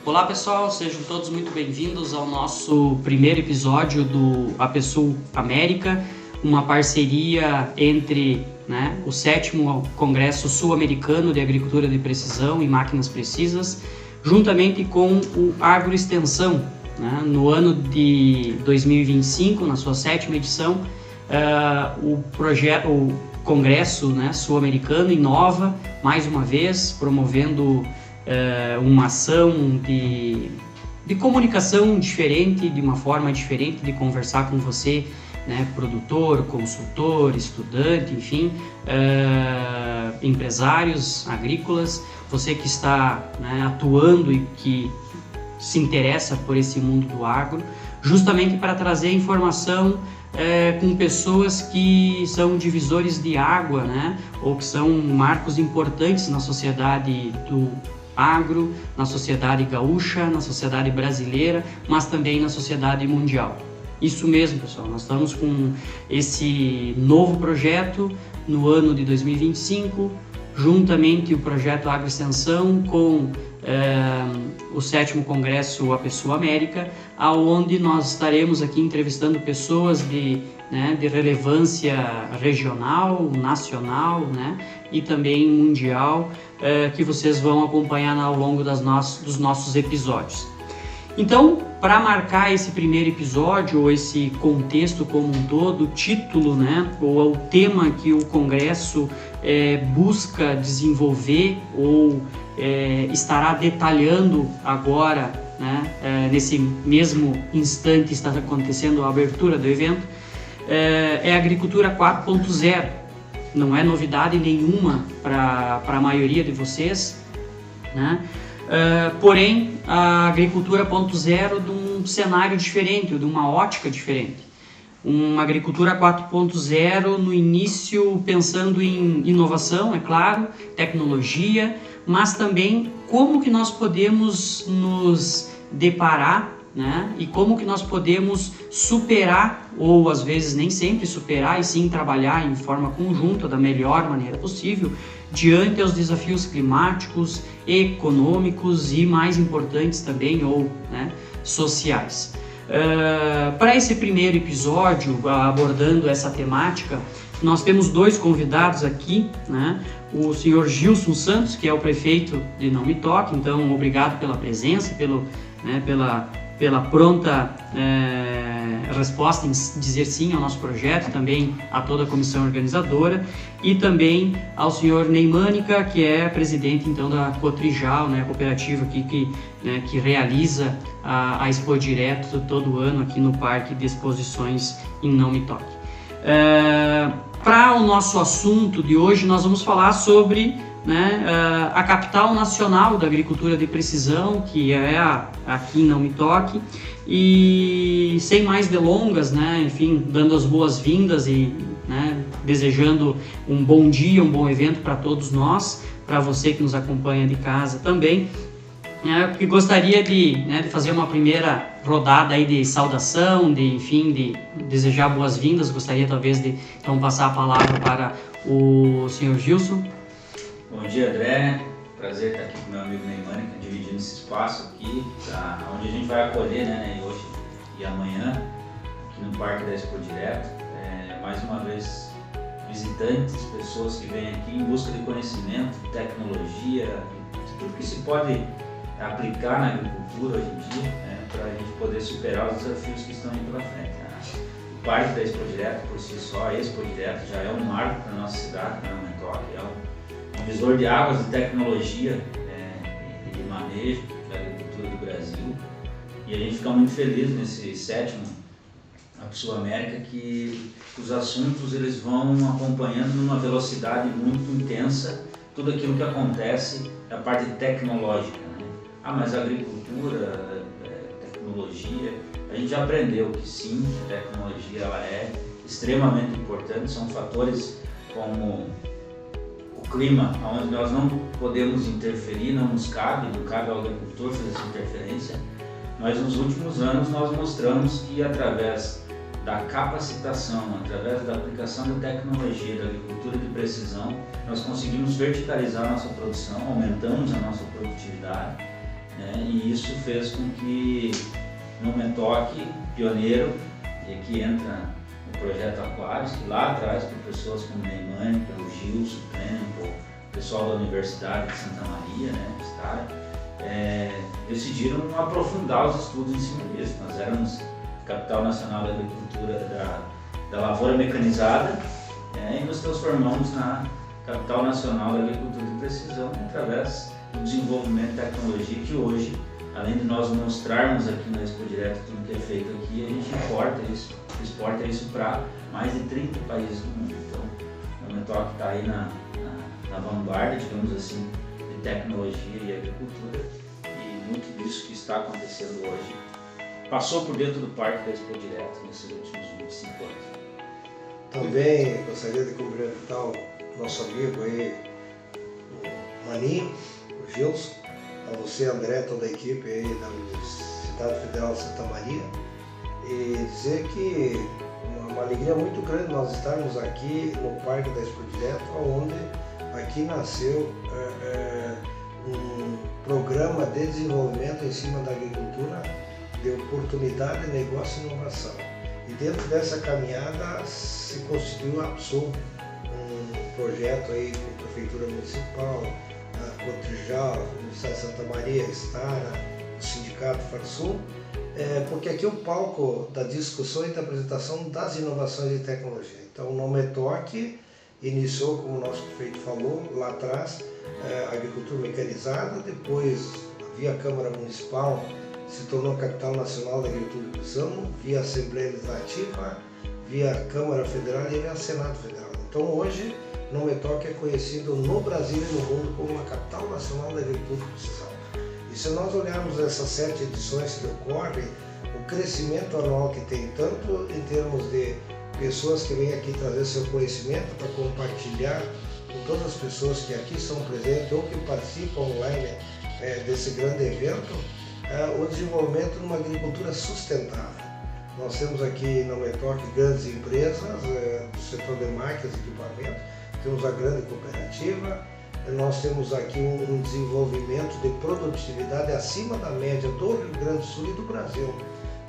Olá pessoal, sejam todos muito bem-vindos ao nosso primeiro episódio do APSul América, uma parceria entre o 7º Congresso Sul-Americano de Agricultura de Precisão e Máquinas Precisas, juntamente com o Agroextensão. No ano de 2025, na sua 7ª edição, o Congresso Sul-Americano inova mais uma vez, promovendo uma ação de comunicação diferente, de uma forma diferente de conversar com você, produtor, consultor, estudante, enfim, empresários agrícolas, você que está atuando e que se interessa por esse mundo do agro, justamente para trazer informação com pessoas que são divisores de água, ou que são marcos importantes na sociedade do agro, na sociedade gaúcha, na sociedade brasileira, mas também na sociedade mundial. Isso mesmo, pessoal, nós estamos com esse novo projeto no ano de 2025, juntamente o projeto Agroextensão com o 7º Congresso APSul América, aonde nós estaremos aqui entrevistando pessoas de relevância regional, nacional, e também mundial, que vocês vão acompanhar ao longo dos nossos episódios. Então, para marcar esse primeiro episódio, ou esse contexto como um todo, o título, ou o tema que o Congresso busca desenvolver ou estará detalhando agora, nesse mesmo instante está acontecendo a abertura do evento, é Agricultura 4.0. Não é novidade nenhuma para a maioria de vocês, porém a Agricultura 4.0 de um cenário diferente, de uma ótica diferente. Uma Agricultura 4.0 no início pensando em inovação, é claro, tecnologia, mas também como que nós podemos nos deparar, e como que nós podemos superar, ou às vezes nem sempre superar, e sim trabalhar em forma conjunta da melhor maneira possível, diante aos desafios climáticos, econômicos e mais importantes também, ou sociais. Para esse primeiro episódio, abordando essa temática, nós temos dois convidados aqui, o senhor Gilson Santos, que é o prefeito de Não Me Toque, então obrigado pela presença, pela pronta resposta em dizer sim ao nosso projeto, também a toda a comissão organizadora, e também ao senhor Ney Mânica, que é presidente então da Cotrijal, a cooperativa aqui que realiza a Expo Direto todo ano aqui no Parque de Exposições em Não Me Toque. Para o nosso assunto de hoje, nós vamos falar sobre a capital nacional da agricultura de precisão, que é aqui em Não Me Toque, e sem mais delongas, enfim, dando as boas-vindas e desejando um bom dia, um bom evento para todos nós, para você que nos acompanha de casa também. Eu gostaria de fazer uma primeira rodada aí de saudação, de desejar boas-vindas. Gostaria talvez de então passar a palavra para o senhor Gilson. Bom dia, André. Prazer estar aqui com meu amigo Ney Mânica, dividindo esse espaço aqui, onde a gente vai acolher, hoje e amanhã, aqui no Parque da Expo Direto. Mais uma vez, visitantes, pessoas que vêm aqui em busca de conhecimento, tecnologia, tudo que se pode aplicar na agricultura hoje em dia, para a gente poder superar os desafios que estão aí pela frente. O Parque da Expo Direto, por si só, a Expo Direto já é um marco para a nossa cidade, para Não Me Toque, é um visor de águas de tecnologia e de manejo da agricultura do Brasil, e a gente fica muito feliz nesse 7º APSul América que os assuntos eles vão acompanhando numa velocidade muito intensa tudo aquilo que acontece da parte tecnológica. Mas a agricultura, tecnologia, a gente já aprendeu que sim, a tecnologia ela é extremamente importante, são fatores como o clima, onde nós não podemos interferir, não cabe ao agricultor fazer essa interferência, mas nos últimos anos nós mostramos que através da capacitação, através da aplicação da tecnologia, da agricultura de precisão, nós conseguimos verticalizar a nossa produção, aumentamos a nossa produtividade né? E isso fez com que no Metoque, pioneiro, e aqui entra o projeto Aquários, que lá atrás, por pessoas como Neymani, o Gilson, o pessoal da Universidade de Santa Maria, né, decidiram aprofundar os estudos em cima disso. Nós éramos capital nacional da agricultura, da lavoura mecanizada, e nos transformamos na capital nacional da agricultura de precisão através do desenvolvimento de tecnologia que hoje, além de nós mostrarmos aqui na Expo Direto tudo que é feito aqui, a gente exporta isso para mais de 30 países do mundo. Então, o Metoque está aí na vanguarda, digamos assim, de tecnologia e agricultura, e muito disso que está acontecendo hoje passou por dentro do Parque da Expo Direto nesses últimos 25 anos. Também gostaria de cumprimentar o nosso amigo aí, o Maninho, o Gilson, a você, André, toda a equipe aí da Universidade Federal de Santa Maria, e dizer que uma alegria muito grande nós estarmos aqui no Parque da Expo Direto, onde aqui nasceu um programa de desenvolvimento em cima da agricultura, de oportunidade, negócio e inovação. E dentro dessa caminhada se constituiu a APSUM, um projeto aí com a Prefeitura Municipal, a Cotrijal, a Universidade de Santa Maria, a Estara, o Sindicato Farsul, porque aqui é o palco da discussão e da apresentação das inovações e tecnologia. Então, o Metoque iniciou, como o nosso prefeito falou, lá atrás, a agricultura mecanizada, depois, via Câmara Municipal, se tornou capital nacional da agricultura de precisão, via Assembleia Legislativa, via Câmara Federal e via Senado Federal. Então, hoje, o Metoque é conhecido no Brasil e no mundo como a capital nacional da agricultura de precisão. E se nós olharmos essas 7 edições que ocorrem, o crescimento anual que tem, tanto em termos de pessoas que vêm aqui trazer seu conhecimento para compartilhar com todas as pessoas que aqui estão presentes ou que participam online desse grande evento, o desenvolvimento de uma agricultura sustentável. Nós temos aqui no Metoque grandes empresas do setor de máquinas e equipamentos, temos a grande cooperativa, nós temos aqui um desenvolvimento de produtividade acima da média do Rio Grande do Sul e do Brasil,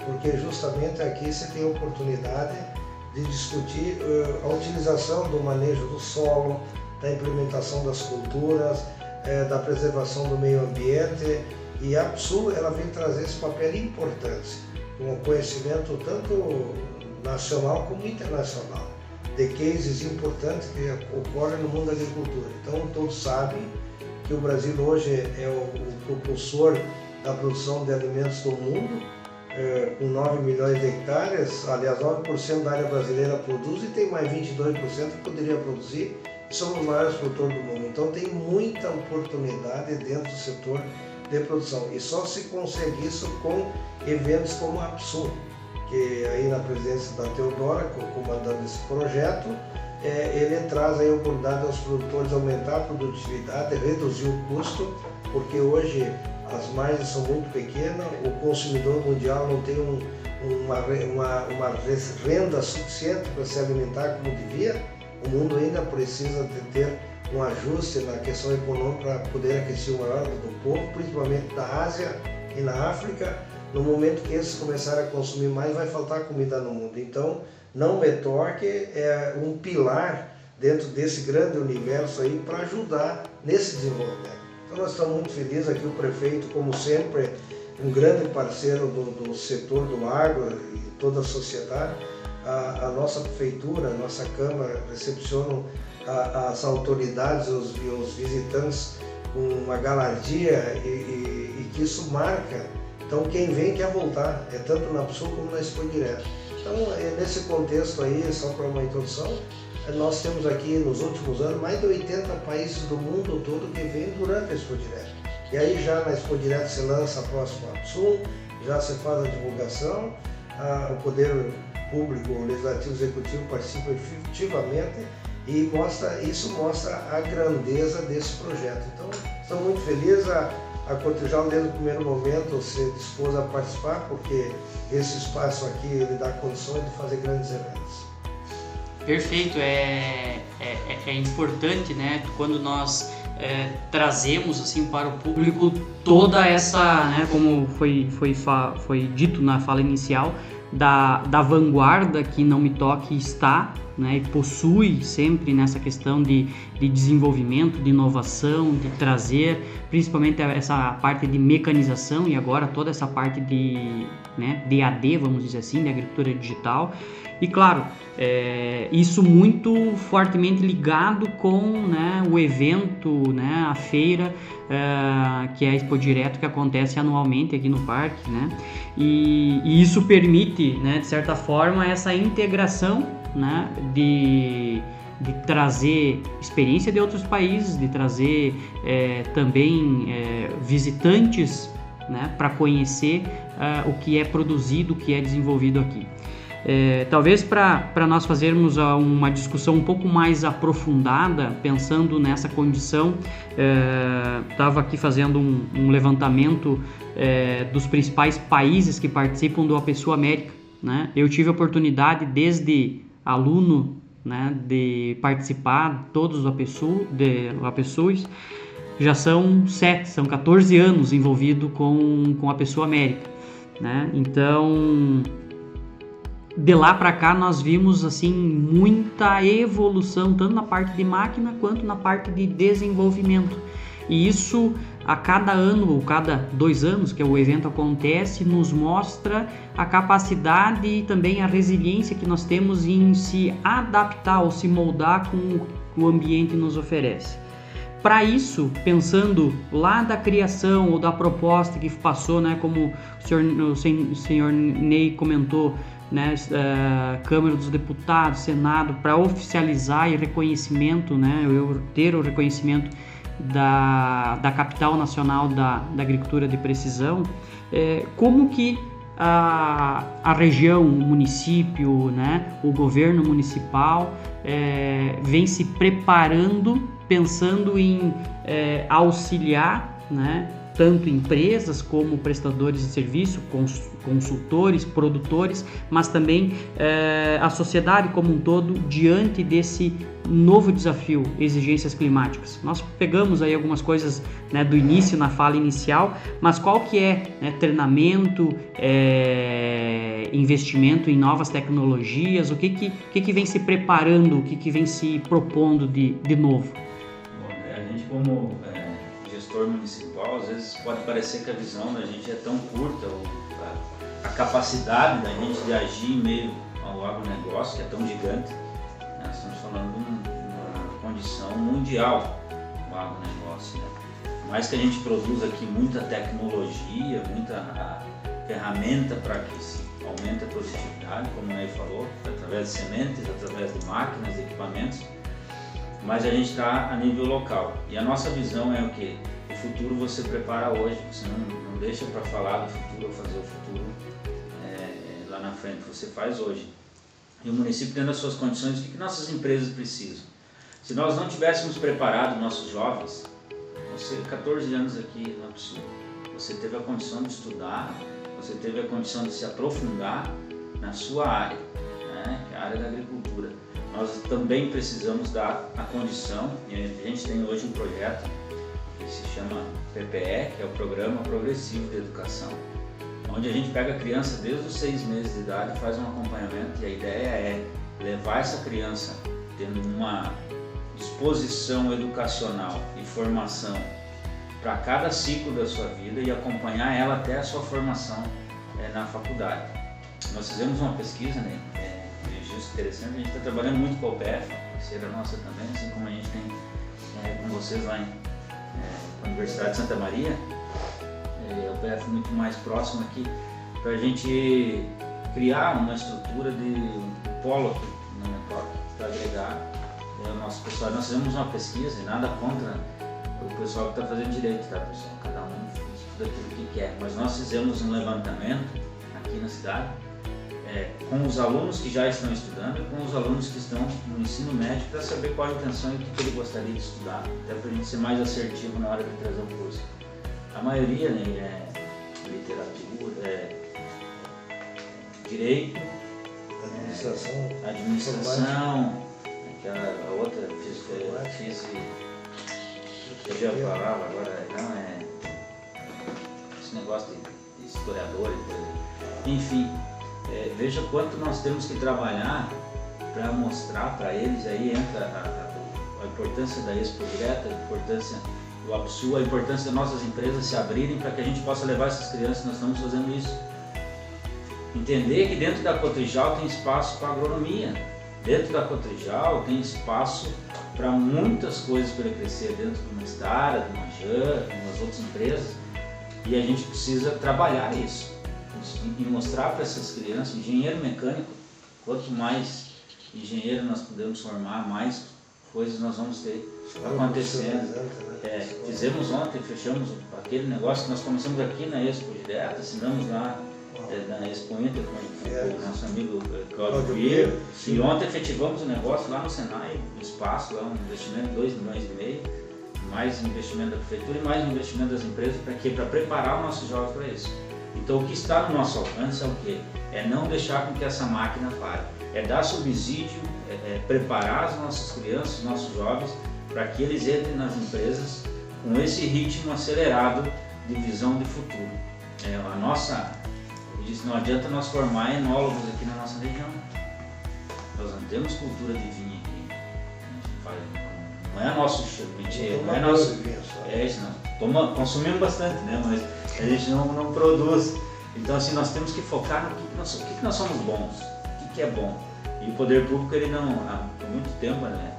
porque justamente aqui você tem a oportunidade de discutir a utilização do manejo do solo, da implementação das culturas, da preservação do meio ambiente, e a APSUM ela vem trazer esse papel importante, com conhecimento tanto nacional como internacional, de cases importantes que ocorrem no mundo da agricultura. Então, todos sabem que o Brasil hoje é o propulsor da produção de alimentos do mundo, com 9 milhões de hectares, aliás, 9% da área brasileira produz e tem mais 22% que poderia produzir, e somos os maiores produtores do mundo. Então, tem muita oportunidade dentro do setor de produção, e só se consegue isso com eventos como a APSUM, que aí na presença da Teodora, comandando esse projeto, ele traz aí a oportunidade aos produtores aumentar a produtividade, reduzir o custo, porque hoje as margens são muito pequenas, o consumidor mundial não tem uma renda suficiente para se alimentar como devia, o mundo ainda precisa de ter um ajuste na questão econômica para poder aquecer o maior do povo, principalmente na Ásia e na África. No momento que esses começarem a consumir mais, vai faltar comida no mundo. Então, o Metoque é um pilar dentro desse grande universo aí para ajudar nesse desenvolvimento. Então, nós estamos muito felizes aqui, o prefeito, como sempre, um grande parceiro do setor do agro e toda a sociedade. A nossa prefeitura, a nossa Câmara recepcionam as autoridades e os visitantes com uma galardia e que isso marca. Então quem vem quer voltar, tanto na APSUM como na Expo Direto. Então nesse contexto aí, só para uma introdução, nós temos aqui nos últimos anos mais de 80 países do mundo todo que vêm durante a Expo Direto. E aí já na Expo Direto se lança a próxima APSUM, já se faz a divulgação, o Poder Público, o Legislativo e o Executivo participam efetivamente e isso mostra a grandeza desse projeto. Então estamos muito felizes. A Cotrijal, desde o primeiro momento, se dispôs a participar, porque esse espaço aqui ele dá condições de fazer grandes eventos. Perfeito, é importante, né, quando nós trazemos assim para o público toda essa, né, como foi dito na fala inicial, da vanguarda que Não Me Toque está, né, e possui sempre nessa questão de desenvolvimento, de inovação, de trazer principalmente essa parte de mecanização e agora toda essa parte de AD, vamos dizer assim, de agricultura digital. E claro, isso muito fortemente ligado com, né, o evento, né, a feira, que é a Expo Direto, que acontece anualmente aqui no parque, né? E isso permite, né, de certa forma, essa integração, né, de trazer experiência de outros países, de trazer também visitantes, né, para conhecer o que é produzido, o que é desenvolvido aqui. Talvez para nós fazermos uma discussão um pouco mais aprofundada, pensando nessa condição, estava aqui fazendo um levantamento dos principais países que participam do APSU América, né? Eu tive a oportunidade desde aluno, né, de participar todos os APSUs, já são 14 anos envolvido com a APSU América, né? Então, de lá para cá nós vimos assim muita evolução, tanto na parte de máquina quanto na parte de desenvolvimento. E isso a cada ano ou cada 2 anos que o evento acontece, nos mostra a capacidade e também a resiliência que nós temos em se adaptar ou se moldar com o que o ambiente nos oferece. Para isso, pensando lá da criação ou da proposta que passou, né, como o senhor Ney comentou, né, Câmara dos Deputados, Senado, para oficializar e reconhecimento, né, eu ter o reconhecimento da capital nacional da agricultura de precisão, como que a região, o município, né, o governo municipal vem se preparando, pensando em auxiliar, né, tanto empresas como prestadores de serviço, consultores, produtores, mas também a sociedade como um todo diante desse novo desafio, exigências climáticas. Nós pegamos aí algumas coisas, né, do início, na fala inicial, mas qual que é, né, treinamento, investimento em novas tecnologias, o que vem se preparando, o que vem se propondo de novo? Bom, a gente como gestor municipal, às vezes pode parecer que a visão da gente é tão curta, ou a capacidade da gente de agir em meio ao agronegócio, que é tão gigante. Nós estamos falando de uma condição mundial, o agronegócio, né? Por mais que a gente produza aqui muita tecnologia, muita ferramenta para que se aumente a produtividade, como o Ney falou, através de sementes, através de máquinas, de equipamentos, mas a gente está a nível local. E a nossa visão é o quê? O futuro você prepara hoje, você não deixa para falar do futuro ou fazer o futuro lá na frente, você faz hoje. E o município, dentro das suas condições, o que nossas empresas precisam? Se nós não tivéssemos preparado nossos jovens, você 14 anos aqui no APSU, você teve a condição de estudar, você teve a condição de se aprofundar na sua área, né, que é a área da agricultura. Nós também precisamos dar a condição, e a gente tem hoje um projeto que se chama PPE, que é o Programa Progressivo de Educação, onde a gente pega a criança desde os 6 meses de idade, faz um acompanhamento, e a ideia é levar essa criança tendo uma disposição educacional e formação para cada ciclo da sua vida e acompanhar ela até a sua formação na faculdade. Nós fizemos uma pesquisa, né? Interessante, a gente está trabalhando muito com a UPF, parceira nossa também, assim como a gente tem com vocês lá na Universidade de Santa Maria, a UPF muito mais próxima aqui, para a gente criar uma estrutura de polo aqui na METOC, para agregar o nosso pessoal. Nós fizemos uma pesquisa, e nada contra o pessoal que está fazendo direito, tá, pessoal? Cada um estuda aquilo que quer, mas nós fizemos um levantamento aqui na cidade, com os alunos que já estão estudando e com os alunos que estão no ensino médio, para saber qual a intenção e o que ele gostaria de estudar, até para a gente ser mais assertivo na hora de trazer o curso. A maioria, né, é literatura, direito, administração, a outra, fugiu a palavra agora, não é esse negócio de historiador e coisa. Enfim, veja quanto nós temos que trabalhar para mostrar para eles. Aí entra a importância da Expo Direta, a importância do ABSU, a importância das nossas empresas se abrirem para que a gente possa levar essas crianças. Nós estamos fazendo isso. Entender que dentro da Cotrijal tem espaço para agronomia, dentro da Cotrijal tem espaço para muitas coisas para crescer, dentro de uma Estara, de uma Jan, de umas outras empresas, e a gente precisa trabalhar isso e mostrar para essas crianças. Engenheiro mecânico, quanto mais engenheiro nós pudermos formar, mais coisas nós vamos ter acontecendo. Fizemos ontem, fechamos aquele negócio que nós começamos aqui na Expo Direta, assinamos lá na Expo Inter com o nosso amigo Cláudio Vieira, e ontem efetivamos o negócio lá no Senai, no espaço, lá um investimento de 2,5 milhões, mais investimento da prefeitura e mais investimento das empresas, para quê? Para preparar os nossos jovens para isso. Então o que está no nosso alcance é o quê? É não deixar com que essa máquina pare, é dar subsídio, preparar as nossas crianças, os nossos jovens, para que eles entrem nas empresas com esse ritmo acelerado de visão de futuro. Não adianta nós formar enólogos aqui na nossa região. Nós não temos cultura de vinho aqui. Não é nosso métier, não é nosso. Consumimos bastante, né? Mas a gente não produz. Então assim, nós temos que focar no que nós somos bons, o que é bom. E o poder público, ele não, por muito tempo, né?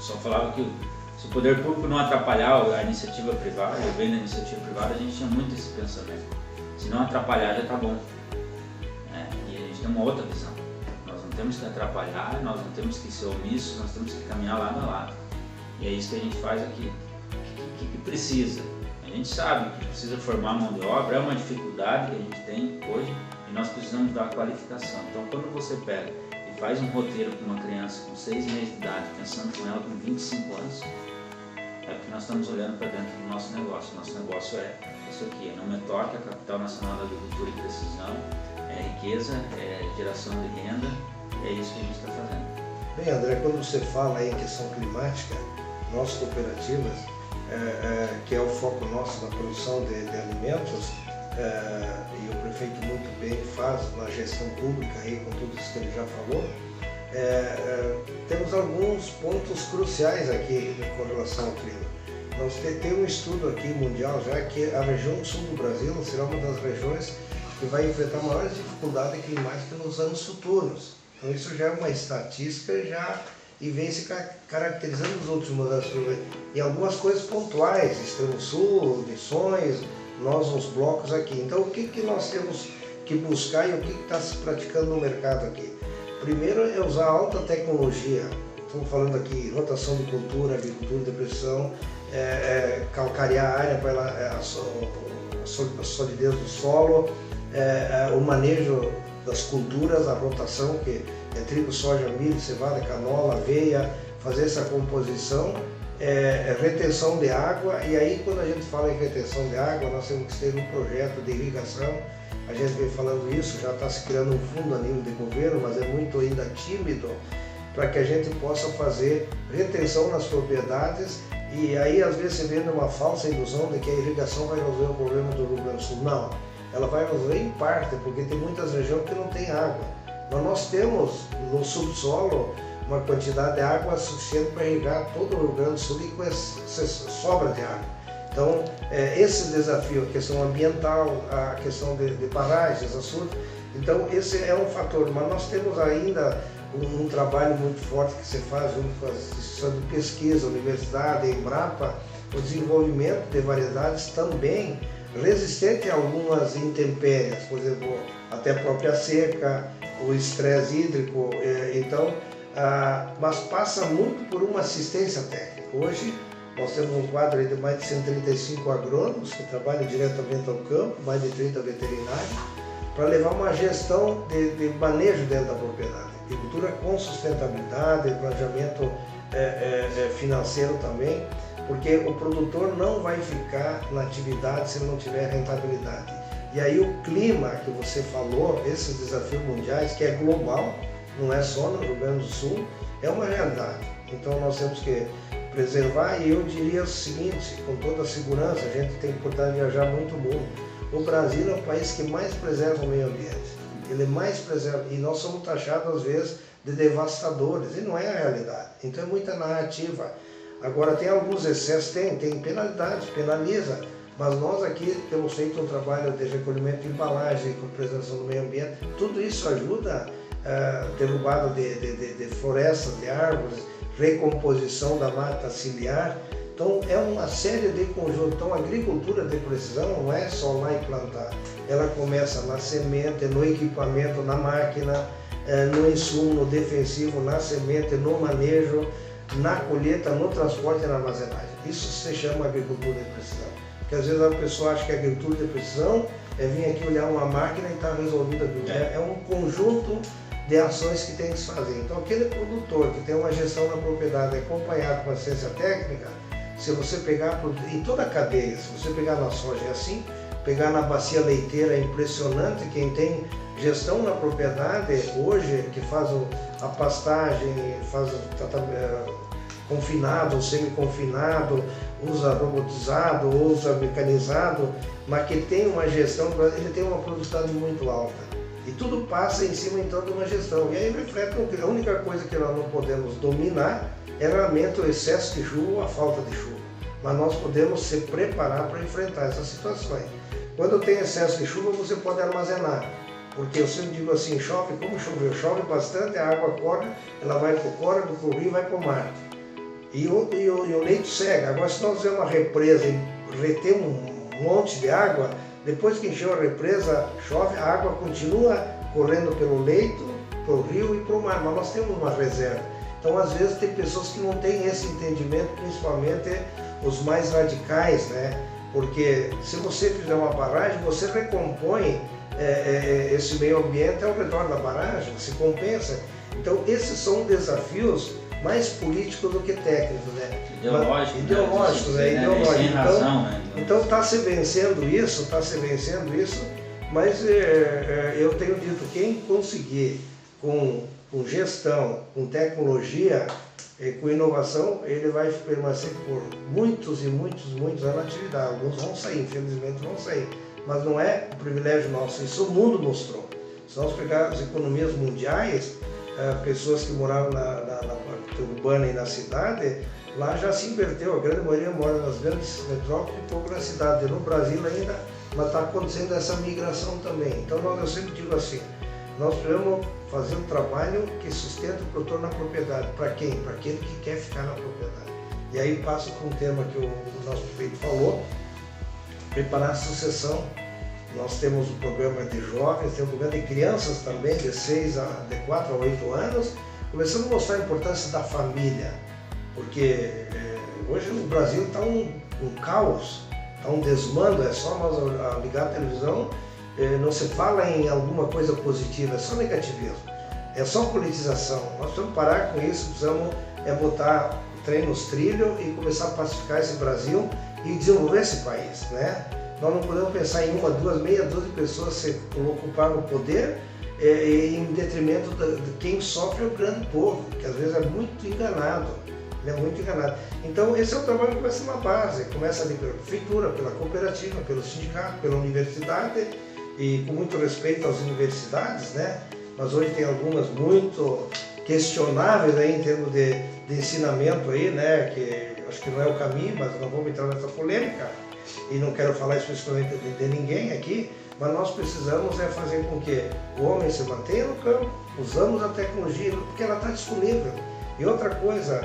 Só falava que se o poder público não atrapalhar a iniciativa privada, o bem da iniciativa privada, a gente tinha muito esse pensamento. Se não atrapalhar, já está bom. E a gente tem uma outra visão. Nós não temos que atrapalhar, nós não temos que ser omissos, nós temos que caminhar lado a lado. E é isso que a gente faz aqui. O que precisa? A gente sabe que precisa formar mão de obra, é uma dificuldade que a gente tem hoje, e nós precisamos dar qualificação. Então, quando você pega e faz um roteiro com uma criança com 6 meses de idade, pensando com ela com 25 anos, é porque nós estamos olhando para dentro do nosso negócio. Nosso negócio é isso aqui, é não me toque, a capital nacional da agricultura e precisão, é riqueza, é geração de renda, é isso que a gente está fazendo. Bem, André, quando você fala aí em questão climática, nossas cooperativas, que é o foco nosso na produção de alimentos, e o prefeito muito bem faz na gestão pública aí, com tudo isso que ele já falou, temos alguns pontos cruciais aqui com relação ao clima. Nós temos um estudo aqui mundial já que a região sul do Brasil será uma das regiões que vai enfrentar maiores dificuldades climáticas nos anos futuros. Então isso já é uma estatística e vem se caracterizando nos últimos anos. E algumas coisas pontuais, extremo sul, missões, nós uns blocos aqui. Então o que nós temos que buscar e o que está se praticando no mercado aqui? Primeiro é usar alta tecnologia. Estamos falando aqui rotação de cultura, agricultura de precisão, calcarear a área para a solidez do solo, o manejo das culturas, a rotação, que é trigo, soja, milho, cevada, canola, aveia, fazer essa composição, retenção de água. E aí, quando a gente fala em retenção de água, nós temos que ter um projeto de irrigação. A gente vem falando isso, já está se criando um fundo a nível de governo, mas é muito ainda tímido, para que a gente possa fazer retenção nas propriedades. E aí, às vezes, você vê uma falsa ilusão de que a irrigação vai resolver o problema do Rio Grande do Sul. Não, ela vai resolver em parte, porque tem muitas regiões que não tem água. Mas nós temos no subsolo uma quantidade de água suficiente para irrigar todo o Rio Grande do Sul e com sobra de água. Então, esse desafio, a questão ambiental, a questão de barragens, açudes, então esse é um fator. Mas nós temos ainda um trabalho muito forte que se faz junto com as instituições de pesquisa, universidade, Embrapa, o desenvolvimento de variedades também resistentes a algumas intempéries, por exemplo, até a própria seca, o estresse hídrico, mas passa muito por uma assistência técnica. Hoje nós temos um quadro de mais de 135 agrônomos que trabalham diretamente ao campo, mais de 30 veterinários, para levar uma gestão de manejo dentro da propriedade. Agricultura com sustentabilidade, planejamento financeiro também, porque o produtor não vai ficar na atividade se ele não tiver rentabilidade. E aí o clima que você falou, esses desafios mundiais, que é global, não é só no Rio Grande do Sul, é uma realidade. Então nós temos que preservar, e eu diria o seguinte, com toda a segurança, a gente tem oportunidade de viajar muito o mundo. O Brasil é o país que mais preserva o meio ambiente. Ele mais preserva, e nós somos taxados às vezes de devastadores, e não é a realidade. Então é muita narrativa. Agora tem alguns excessos, tem penalidade, penaliza, mas nós aqui temos feito um trabalho de recolhimento de embalagem, com preservação do meio ambiente, tudo isso ajuda a derrubada de florestas, de árvores, recomposição da mata ciliar. Então é uma série de conjuntos. Então a agricultura de precisão não é só lá e plantar, ela começa na semente, no equipamento, na máquina, no insumo, no defensivo, na semente, no manejo, na colheita, no transporte e na armazenagem. Isso se chama agricultura de precisão. Porque às vezes a pessoa acha que a agricultura de precisão é vir aqui olhar uma máquina e está resolvida. É um conjunto de ações que tem que se fazer. Então aquele produtor que tem uma gestão da propriedade acompanhado com assistência técnica, se você pegar em toda a cadeia, se você pegar na soja é assim, pegar na bacia leiteira é impressionante. Quem tem gestão na propriedade hoje, que faz a pastagem, faz confinado, semi-confinado, usa robotizado, usa mecanizado, mas que tem uma gestão, ele tem uma produtividade muito alta. E tudo passa em cima então de uma gestão. E aí reflete que a única coisa que nós não podemos dominar é realmente o excesso de chuva ou a falta de chuva. Mas nós podemos se preparar para enfrentar essas situações. Quando tem excesso de chuva, você pode armazenar. Porque eu sempre digo assim, chove como choveu, chove bastante, a água corre, ela vai para o córrego, para o rio e vai para o mar. E o leito seca. Agora, se nós fizermos uma represa e reter um monte de água, depois que encheu a represa, chove, a água continua correndo pelo leito, para o rio e para o mar, mas nós temos uma reserva. Então, às vezes, tem pessoas que não têm esse entendimento, principalmente os mais radicais, né? Porque se você fizer uma barragem, você recompõe esse meio ambiente ao redor da barragem, se compensa. Então, esses são desafios mais políticos do que técnicos, né? Ideológicos, né? Ideológicos. Então está se vencendo isso, mas eu tenho dito, quem conseguir com gestão, com tecnologia, com inovação, ele vai permanecer por muitos e muitos anos na atividade. Alguns vão sair, infelizmente vão sair, mas não é um privilégio nosso, isso o mundo mostrou. Se nós pegarmos economias mundiais, pessoas que moravam na parte urbana e na cidade, lá já se inverteu, a grande maioria mora nas grandes metrópoles e pouco na cidade. No Brasil ainda, mas está acontecendo essa migração também. Então eu sempre digo assim, nós precisamos fazer um trabalho que sustenta o produtor na propriedade. Para quem? Para aquele que quer ficar na propriedade. E aí passo com um tema que o nosso prefeito falou, preparar a sucessão. Nós temos um programa de jovens, temos um programa de crianças também, de 4 a 8 anos, começando a mostrar a importância da família, porque hoje o Brasil está um caos, está um desmando, é só nós ligar a televisão, não se fala em alguma coisa positiva, é só negativismo, é só politização. Nós precisamos parar com isso, precisamos botar o trem nos trilhos e começar a pacificar esse Brasil e desenvolver esse país, né? Nós não podemos pensar em 1, 2, meia dúzia de pessoas se ocupar no poder em detrimento de quem sofre, o grande povo, que às vezes é muito enganado. Então esse é o trabalho que começa na base, começa ali pela prefeitura, pela cooperativa, pelo sindicato, pela universidade, e com muito respeito às universidades, né? Mas hoje tem algumas muito questionáveis aí em termos de ensinamento aí, né? Que acho que não é o caminho, mas não vamos entrar nessa polêmica. E não quero falar especificamente de ninguém aqui, mas nós precisamos fazer com que o homem se mantenha no campo, usamos a tecnologia, porque ela está disponível. E outra coisa,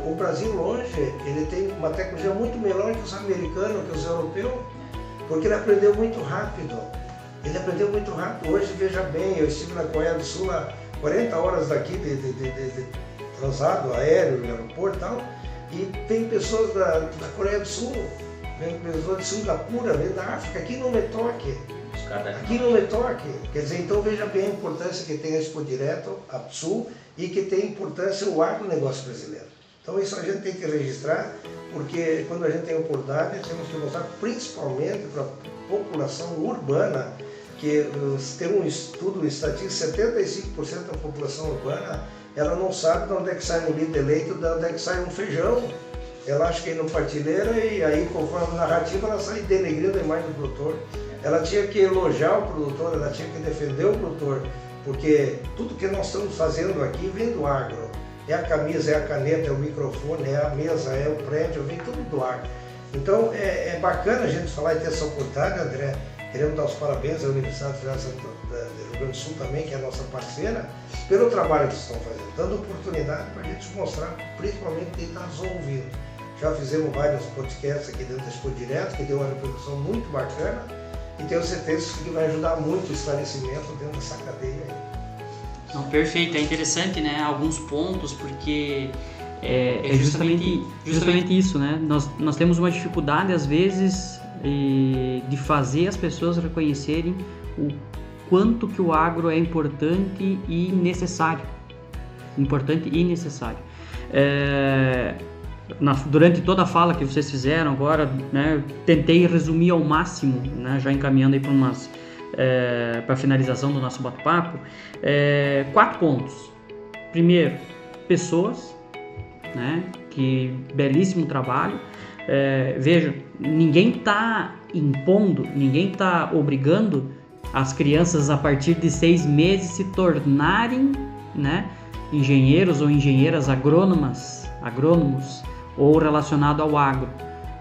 o Brasil hoje, ele tem uma tecnologia muito melhor que os americanos, que os europeus, porque ele aprendeu muito rápido. Hoje, veja bem, eu estive na Coreia do Sul há 40 horas daqui de transado aéreo, no aeroporto e tal, e tem pessoas da Coreia do Sul, vem pessoas de Singapura, vem da África, aqui não me toque. Quer dizer, então veja bem a importância que tem a Expo Direto, a Sul, e que tem importância o agronegócio brasileiro. Então isso a gente tem que registrar, porque quando a gente tem oportunidade, temos que mostrar principalmente para a população urbana, que tem um estudo estatístico, 75% da população urbana, ela não sabe de onde é que sai um litro de leite, de onde é que sai um feijão. ela acha que é no partilheira e aí, conforme a narrativa, ela sai denegrindo a imagem do produtor. Ela tinha que elogiar o produtor, ela tinha que defender o produtor, porque tudo que nós estamos fazendo aqui vem do agro. É a camisa, é a caneta, é o microfone, é a mesa, é o prédio, vem tudo do agro. Então é bacana a gente falar e ter essa oportunidade, André. Queremos dar os parabéns à Universidade Federal do Rio Grande do Sul também, que é a nossa parceira, pelo trabalho que estão fazendo, dando oportunidade para a gente mostrar, principalmente quem está nos ouvindo. Já fizemos vários podcasts aqui dentro da Expo Direto, que deu uma repercussão muito bacana, e tenho certeza que vai ajudar muito o esclarecimento dentro dessa cadeia aí. Não, perfeito, é interessante, né, alguns pontos, porque é justamente isso, né, nós temos uma dificuldade às vezes de fazer as pessoas reconhecerem o quanto que o agro é importante e necessário. Durante toda a fala que vocês fizeram agora, né, eu tentei resumir ao máximo, né, já encaminhando aí para a finalização do nosso bate-papo, 4 pontos. Primeiro, pessoas, né, que belíssimo trabalho. Veja, ninguém está impondo, ninguém está obrigando as crianças a partir de 6 meses se tornarem, né, engenheiros ou engenheiras agrônomos ou relacionado ao agro.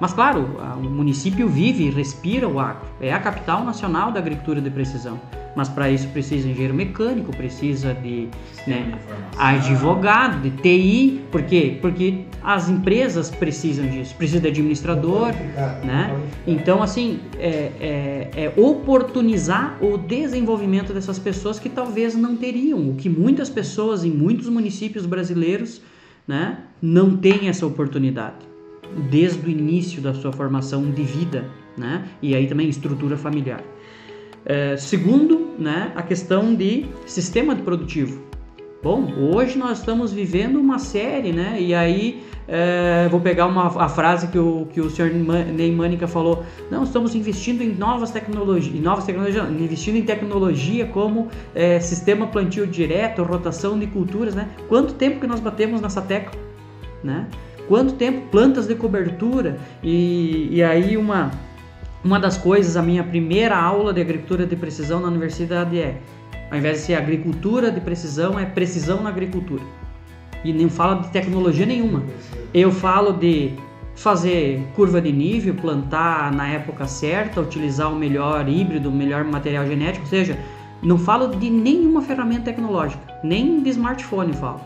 Mas claro, o município vive e respira o agro, é a capital nacional da agricultura de precisão. Mas para isso precisa de engenheiro mecânico, precisa de, né, advogado, de TI. Por quê? Porque as empresas precisam disso, precisa de administrador, né? Então, assim, oportunizar o desenvolvimento dessas pessoas que talvez não teriam, o que muitas pessoas em muitos municípios brasileiros, né, não têm essa oportunidade desde o início da sua formação de vida, né? E aí também estrutura familiar. Segundo, né, a questão de sistema produtivo. Bom, hoje nós estamos vivendo uma série, né? E aí vou pegar a frase que o senhor Ney Mânica falou. Não, estamos investindo em novas tecnologias, investindo em tecnologia como sistema plantio direto, rotação de culturas, né? Quanto tempo que nós batemos nessa tecla, né? Quanto tempo, plantas de cobertura, e aí uma das coisas, a minha primeira aula de agricultura de precisão na universidade ao invés de ser agricultura de precisão, é precisão na agricultura. E nem falo de tecnologia nenhuma. Eu falo de fazer curva de nível, plantar na época certa, utilizar o melhor híbrido, o melhor material genético, ou seja, não falo de nenhuma ferramenta tecnológica, nem de smartphone falo,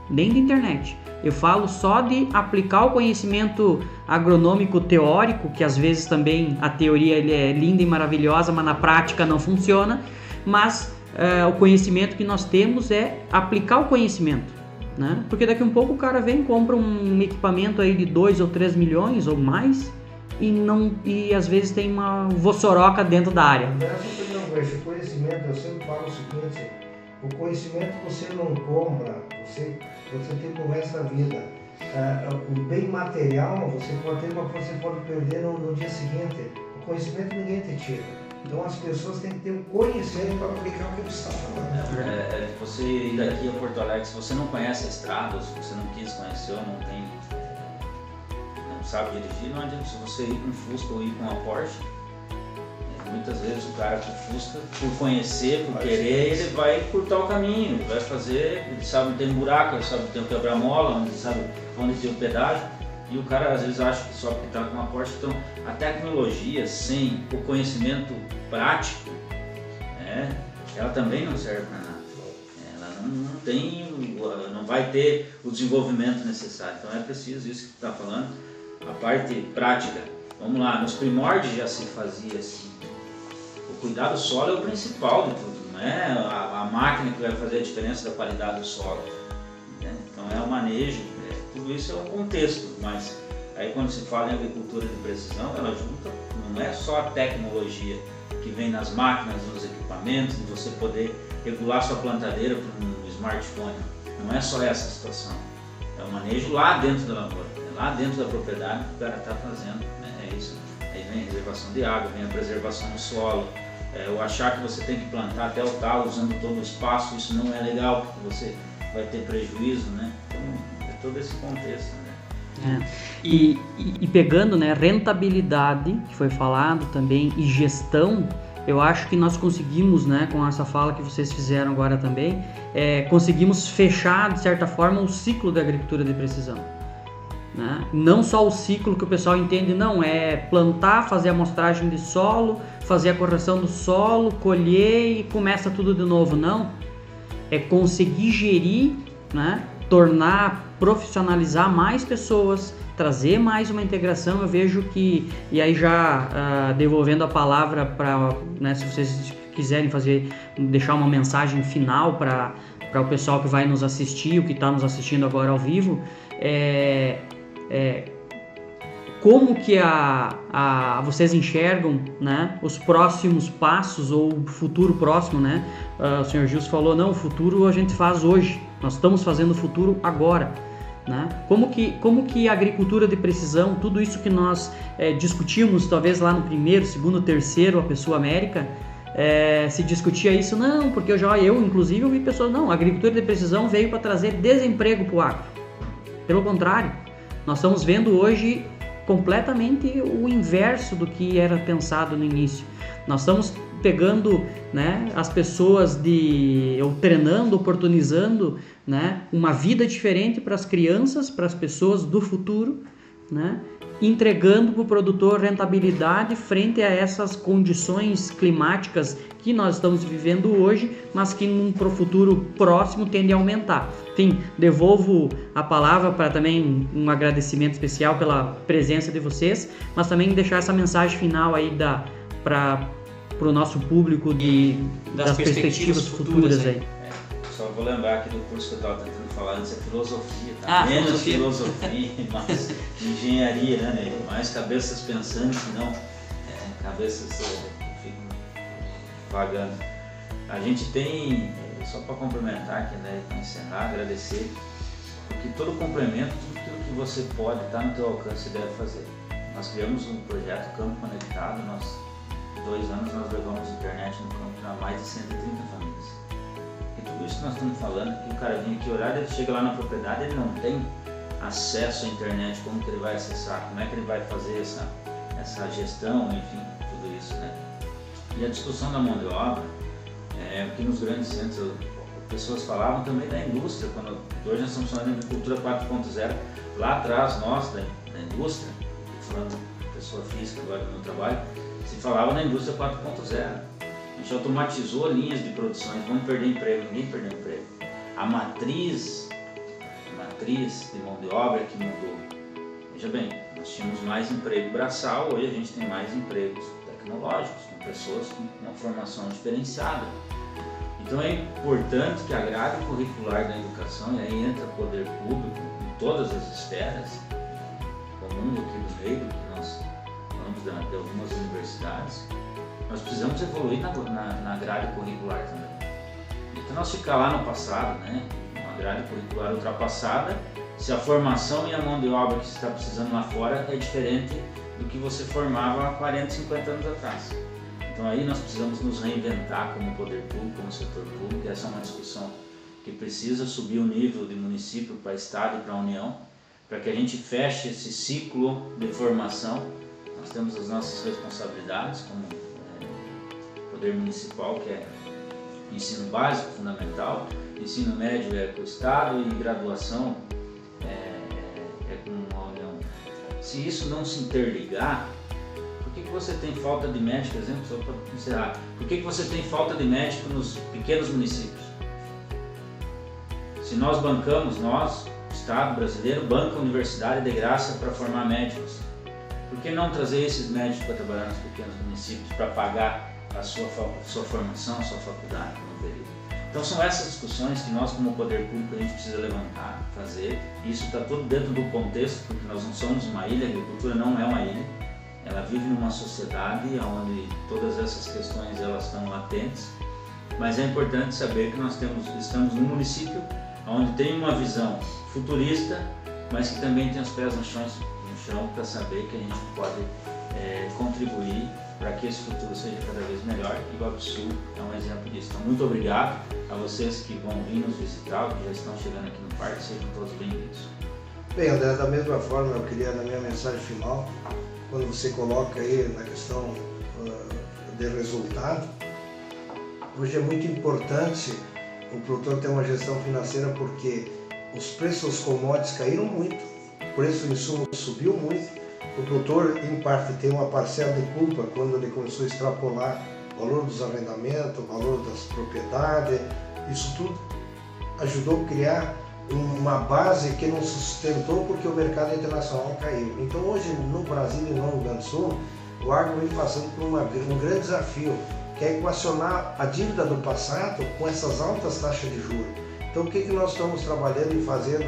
nem de internet. Eu falo só de aplicar o conhecimento agronômico teórico, que às vezes também a teoria ele é linda e maravilhosa, mas na prática não funciona. Mas o conhecimento que nós temos é aplicar o conhecimento, né? Porque daqui a um pouco o cara vem e compra um equipamento aí de 2 ou 3 milhões ou mais e às vezes tem uma vossoroca dentro da área. Esse conhecimento, eu sempre falo o seguinte: o conhecimento você não compra, você tem pro resto da vida. O bem material você pode ter, mas você pode perder no dia seguinte. O conhecimento ninguém te tira. Então as pessoas têm que ter o conhecimento para aplicar o que você está falando. Você ir daqui a Porto Alegre, se você não conhece a estrada, ou se você não quis conhecer, ou não sabe dirigir, não adianta. Se você ir com um Fusca ou ir com uma Porsche, muitas vezes o cara com Fusca, por conhecer, por querer, ele vai encurtar o caminho, ele vai fazer, ele sabe onde tem um buraco, ele sabe onde tem um quebra-mola, ele sabe onde tem o pedágio, e o cara às vezes acha que só porque está com uma Porsche. Então a tecnologia sem o conhecimento prático, né, ela também não serve para nada. Ela não vai ter o desenvolvimento necessário. Então é preciso isso que tu está falando, a parte prática. Vamos lá, nos primórdios já se fazia assim. O cuidado do solo é o principal de tudo, não é a máquina que vai fazer a diferença da qualidade do solo, né? Então é o manejo, tudo isso é um contexto, mas aí quando se fala em agricultura de precisão, ela junta, não é só a tecnologia que vem nas máquinas, nos equipamentos, de você poder regular sua plantadeira por um smartphone, não é só essa situação, é o manejo lá dentro da lavoura, é lá dentro da propriedade que o cara está fazendo, né? É isso. Aí vem a reservação de água, vem a preservação do solo, o achar que você tem que plantar até o talo usando todo o espaço, isso não é legal, porque você vai ter prejuízo, né? Então é todo esse contexto, né? E pegando, né, rentabilidade, que foi falado também, e gestão, eu acho que nós conseguimos, né, com essa fala que vocês fizeram agora também, conseguimos fechar, de certa forma, o ciclo da agricultura de precisão. Né? Não só o ciclo que o pessoal entende, não, é plantar, fazer a amostragem de solo, fazer a correção do solo, colher e começa tudo de novo, não. É conseguir gerir, né, tornar, profissionalizar mais pessoas, trazer mais uma integração. Eu vejo que, e aí já devolvendo a palavra para, né, se vocês quiserem deixar uma mensagem final para o pessoal que vai nos assistir, o que está nos assistindo agora ao vivo, como que vocês enxergam, né, os próximos passos ou o futuro próximo, né? O senhor Gilson falou, não, o futuro a gente faz hoje, nós estamos fazendo o futuro agora. Né? Como que a agricultura de precisão, tudo isso que nós discutimos, talvez lá no primeiro, segundo, terceiro, a Pessoa América, se discutia isso, não, porque eu inclusive ouvi pessoas, não, a agricultura de precisão veio para trazer desemprego para o agro. Pelo contrário, nós estamos vendo hoje completamente o inverso do que era pensado no início. Nós estamos pegando, né, as pessoas ou treinando, oportunizando, né, uma vida diferente para as crianças, para as pessoas do futuro, né, entregando para o produtor rentabilidade frente a essas condições climáticas que nós estamos vivendo hoje, mas que para o futuro próximo tende a aumentar. Enfim, devolvo a palavra para também um agradecimento especial pela presença de vocês, mas também deixar essa mensagem final aí para o nosso público das perspectivas futuras aí. Só vou lembrar aqui do curso que eu estava tentando falar antes, é filosofia, tá? Menos filosofia, mais engenharia, né? Mais cabeças pensando que não cabeças que ficam vagando. A gente tem, só para complementar aqui, né, para encerrar, agradecer, porque todo complemento, tudo aquilo que você pode, está no teu alcance e deve fazer. Nós criamos um projeto Campo Conectado, 2 anos nós levamos internet no campo para mais de 130 famílias. E tudo isso que nós estamos falando, que o cara vem aqui olhar, ele chega lá na propriedade, ele não tem acesso à internet, como que ele vai acessar, como é que ele vai fazer essa gestão, enfim, tudo isso, né? E a discussão da mão de obra, porque nos grandes centros, pessoas falavam também da indústria, hoje nós estamos falando de agricultura 4.0, lá atrás nós, da indústria, falando de pessoa física agora no meu trabalho, se falava na indústria 4.0. A gente automatizou linhas de produção, vamos perder emprego, ninguém perdeu emprego. A matriz de mão de obra que mudou. Veja bem, nós tínhamos mais emprego braçal, hoje a gente tem mais empregos tecnológicos, com pessoas com uma formação diferenciada. Então é importante que a grade curricular da educação, e aí entra o poder público em todas as esferas, comum aqui do meio, que nós falamos de algumas universidades, nós precisamos evoluir na grade curricular também. Então nós ficar lá no passado, né, uma grade curricular ultrapassada, se a formação e a mão de obra que você está precisando lá fora é diferente do que você formava há 40, 50 anos atrás. Então aí nós precisamos nos reinventar como poder público, como setor público, essa é uma discussão que precisa subir o nível de município para estado e para a União, para que a gente feche esse ciclo de formação. Nós temos as nossas responsabilidades como poder municipal, que é ensino básico, fundamental, ensino médio é com o estado e graduação é com a União. Se isso não se interligar, por que você tem falta de médico, por exemplo, só para encerrar, por que você tem falta de médico nos pequenos municípios? Se nós bancamos, o Estado brasileiro banca a universidade de graça para formar médicos, por que não trazer esses médicos para trabalhar nos pequenos municípios, para pagar a sua formação, a sua faculdade no período? Então são essas discussões que nós como poder público a gente precisa levantar, fazer. Isso está tudo dentro do contexto, porque nós não somos uma ilha, a agricultura não é uma ilha. Ela vive numa sociedade onde todas essas questões elas estão latentes, mas é importante saber que nós estamos num município onde tem uma visão futurista, mas que também tem os pés no chão para saber que a gente pode contribuir para que esse futuro seja cada vez melhor, e o Iguaçu é um exemplo disso. Então, muito obrigado a vocês que vão vir nos visitar, que já estão chegando aqui no parque, sejam todos bem-vindos. Bem, André, da mesma forma, eu queria, na minha mensagem final, quando você coloca aí na questão de resultado, hoje é muito importante o produtor ter uma gestão financeira, porque os preços dos commodities caíram muito, o preço do insumo subiu muito, o produtor, em parte, tem uma parcela de culpa quando ele começou a extrapolar o valor dos arrendamentos, o valor das propriedades, isso tudo ajudou a criar uma base que não sustentou porque o mercado internacional caiu. Então hoje no Brasil e no Rio Grande do Sul, o agro vem passando por um grande desafio, que é equacionar a dívida do passado com essas altas taxas de juros. Então o que nós estamos trabalhando e fazendo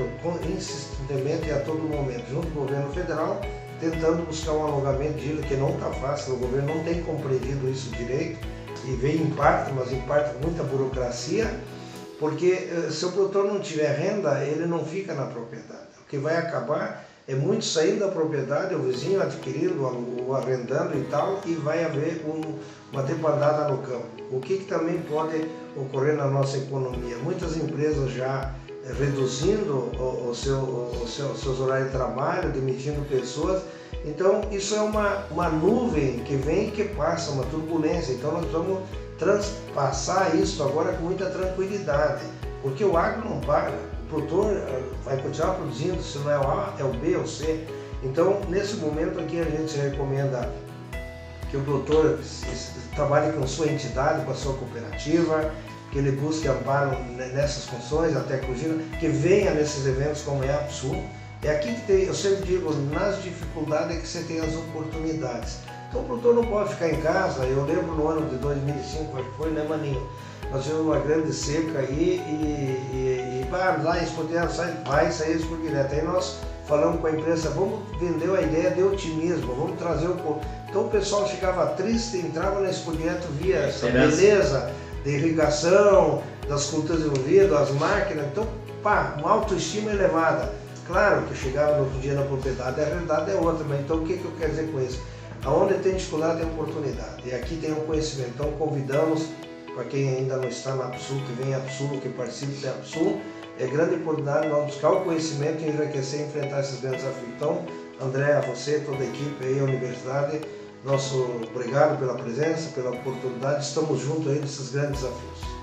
insistentemente e a todo momento, junto com o governo federal, tentando buscar um alongamento de dívida que não está fácil, o governo não tem compreendido isso direito, e vem em parte, mas em parte muita burocracia, porque se o produtor não tiver renda, ele não fica na propriedade. O que vai acabar é muito saindo da propriedade, o vizinho adquirindo, o arrendando e tal, e vai haver uma debandada no campo. O que também pode ocorrer na nossa economia? Muitas empresas já reduzindo seus horários de trabalho, demitindo pessoas. Então isso é uma nuvem que vem e que passa, uma turbulência. Então nós vamos transpassar isso agora com muita tranquilidade, porque o agro não para, o produtor vai continuar produzindo, se não é o A, é o B ou o C. Então nesse momento aqui a gente recomenda que o produtor trabalhe com sua entidade, com a sua cooperativa, que ele busque amparo nessas funções, até que venha nesses eventos como é a APSUL. É aqui que tem, eu sempre digo, nas dificuldades é que você tem as oportunidades. Então o produtor não pode ficar em casa. Eu lembro no ano de 2005, acho que foi, né, Maninho? Nós tivemos uma grande seca aí e lá em Expo Direto vai sair Expo Direto. Aí nós falamos com a imprensa, vamos vender a ideia de otimismo, vamos trazer o... Então o pessoal ficava triste, entrava na Expo Direto, via essa beleza de irrigação, das culturas desenvolvidas, das máquinas, então uma autoestima elevada. Claro que chegava no outro dia na propriedade, a realidade é outra, mas então o que eu quero dizer com isso? Aonde tem dificuldade tem oportunidade, e aqui tem um conhecimento. Então convidamos, para quem ainda não está na APSUL, que venha a APSUL, que participe da APSUL, é grande oportunidade nós buscar o conhecimento e enriquecer e enfrentar esses grandes desafios. Então, André, a você, toda a equipe aí, a universidade, nosso obrigado pela presença, pela oportunidade, estamos juntos aí nesses grandes desafios.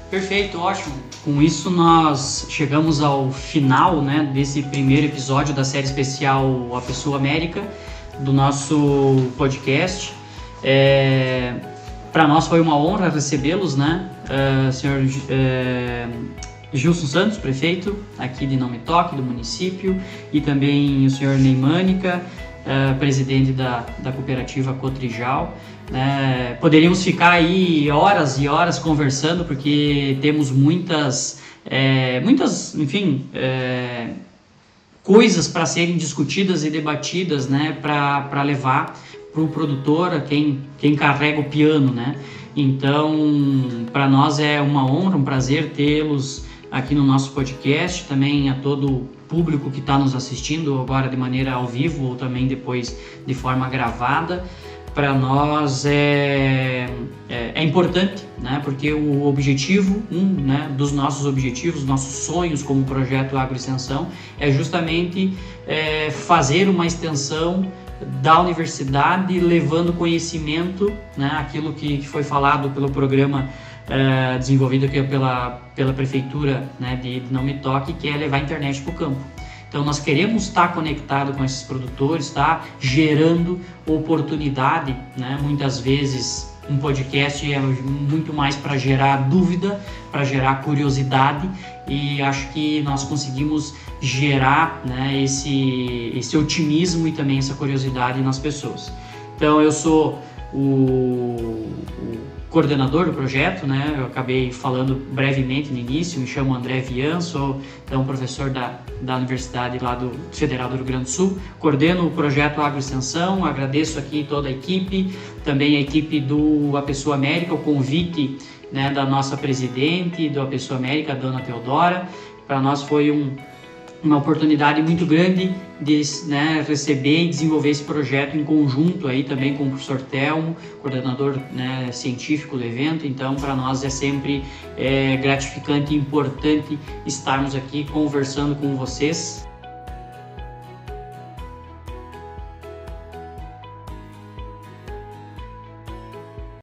Perfeito, ótimo. Com isso nós chegamos ao final, né, desse primeiro episódio da série especial A Pessoa América, do nosso podcast. Para nós foi uma honra recebê-los, né, senhor Gilson Santos, prefeito aqui de Não Me Toque, do município, e também o senhor Ney Mânica, presidente da cooperativa Cotrijal. Poderíamos ficar aí horas e horas conversando, porque temos muitas coisas para serem discutidas e debatidas, né, para levar para o produtor, quem carrega o piano, né? Então, para nós é uma honra, um prazer tê-los aqui no nosso podcast, também a todo o público que está nos assistindo agora de maneira ao vivo ou também depois de forma gravada. Para nós é importante, né, porque o objetivo, dos nossos objetivos, nossos sonhos como projeto Agroextensão é justamente fazer uma extensão da universidade, levando conhecimento, né, aquilo que foi falado pelo programa desenvolvido aqui pela prefeitura, né, de Não Me Toque, que é levar a internet para o campo. Então nós queremos estar conectado com esses produtores, estar gerando oportunidade, né? Muitas vezes um podcast é muito mais para gerar dúvida, para gerar curiosidade, e acho que nós conseguimos gerar, né, esse otimismo e também essa curiosidade nas pessoas. Então eu sou o coordenador do projeto, né? Eu acabei falando brevemente no início, me chamo André Vian, sou então professor da Universidade lá do Federal do Rio Grande do Sul, coordeno o projeto Agroextensão, agradeço aqui toda a equipe, também a equipe do A Pessoa América, o convite, né, da nossa presidente do A Pessoa América, a dona Teodora. Para nós foi uma oportunidade muito grande de, né, receber e desenvolver esse projeto em conjunto aí também com o professor Telmo, coordenador, né, científico do evento. Então para nós é sempre gratificante e importante estarmos aqui conversando com vocês.